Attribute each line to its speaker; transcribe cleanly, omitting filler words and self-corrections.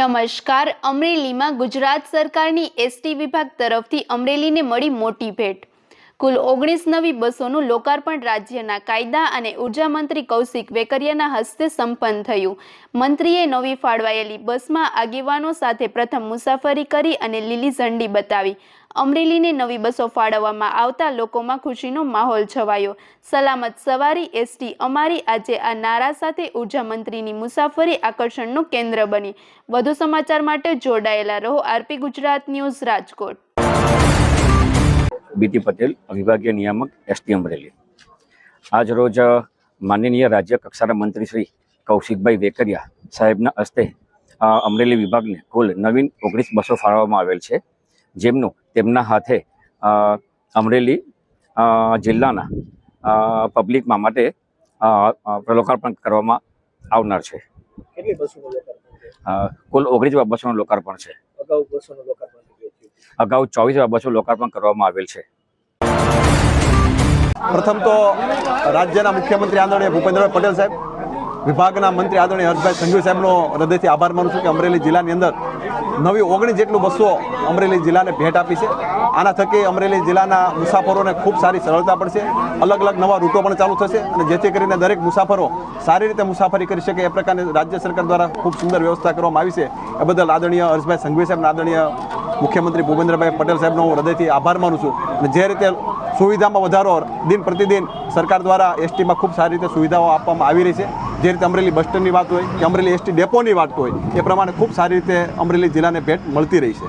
Speaker 1: નમસ્કાર. અમરેલીમાં ગુજરાત સરકારની એસટી વિભાગ તરફથી અમરેલીને મળી મોટી ભેટ. કુલ 19 નવી બસોનું લોકાર્પણ રાજ્યના કાયદા અને ઉર્જા મંત્રી કૌશિક વેકરિયાના હસ્તે સંપન્ન થયું. મંત્રીએ નવી ફાળવાયેલી બસમાં આગેવાનો સાથે પ્રથમ મુસાફરી કરી અને લીલી ઝંડી બતાવી. અમરેલીને નવી બસો ફાળવવામાં આવતા લોકોમાં ખુશીનો માહોલ છવાયો. સલામત સવારી એસટી અમારી આજે આ નારા સાથે ઉર્જા મંત્રીની મુસાફરી આકર્ષણનું કેન્દ્ર બની. વધુ સમાચાર માટે જોડાયેલા રહો RP Gujarat news Rajkot.
Speaker 2: BT Patel, વિભાગીય નિયામક એસટી અમરેલી. આજ રોજ માનનીય રાજ્ય કક્ષાના મંત્રી શ્રી કૌશિકભાઈ વેકરિયા સાહેબના હસ્તે અમરેલી વિભાગને કુલ નવીન 19 બસો ફાળવવામાં આવેલ છે, જેમનું તેમના હાથે અમરેલી જિલ્લાના પબ્લિકમાં માટે લોકાર્પણ કરવામાં આવનાર છે.
Speaker 3: કેટલી બસોનું લોકાર્પણ?
Speaker 2: કુલ 19 બસોનું લોકાર્પણ છે.
Speaker 3: અગાઉ બસોનું લોકાર્પણ
Speaker 2: અગાઉ 24 બસો લોકાર્પણ કરવામાં આવેલ છે.
Speaker 3: પ્રથમ તો રાજ્યના મુખ્યમંત્રી આદરણીય ભૂપેન્દ્રભાઈ પટેલ સાહેબ, વિભાગના મંત્રી આદરણીય હર્ષભાઈ સંઘવી સાહેબનો હૃદયથી આભાર માનું છું કે અમરેલી જિલ્લાની અંદર નવી 19 જેટલું બસો અમરેલી જિલ્લાને ભેટ આપી છે. આના થકી અમરેલી જિલ્લાના મુસાફરોને ખૂબ સારી સરળતા પડશે. અલગ અલગ નવા રૂટો પણ ચાલુ થશે અને જેથી કરીને દરેક મુસાફરો સારી રીતે મુસાફરી કરી શકે એ પ્રકારની રાજ્ય સરકાર દ્વારા ખૂબ સુંદર વ્યવસ્થા કરવામાં આવી છે. એ બદલ આદરણીય હર્ષભાઈ સંઘવી સાહેબ, આદરણીય મુખ્યમંત્રી ભૂપેન્દ્રભાઈ પટેલ સાહેબનો હું હૃદયથી આભાર માનું છું. અને જે રીતે સુવિધામાં વધારો દિન પ્રતિદિન સરકાર દ્વારા એસટીમાં ખૂબ સારી રીતે સુવિધાઓ આપવામાં આવી રહી છે. જે રીતે અમરેલી બસ સ્ટેન્ડની વાત હોય કે અમરેલી એસટી ડેપોની વાત હોય એ પ્રમાણે ખૂબ સારી રીતે અમરેલી જિલ્લાને ભેટ મળતી રહી છે.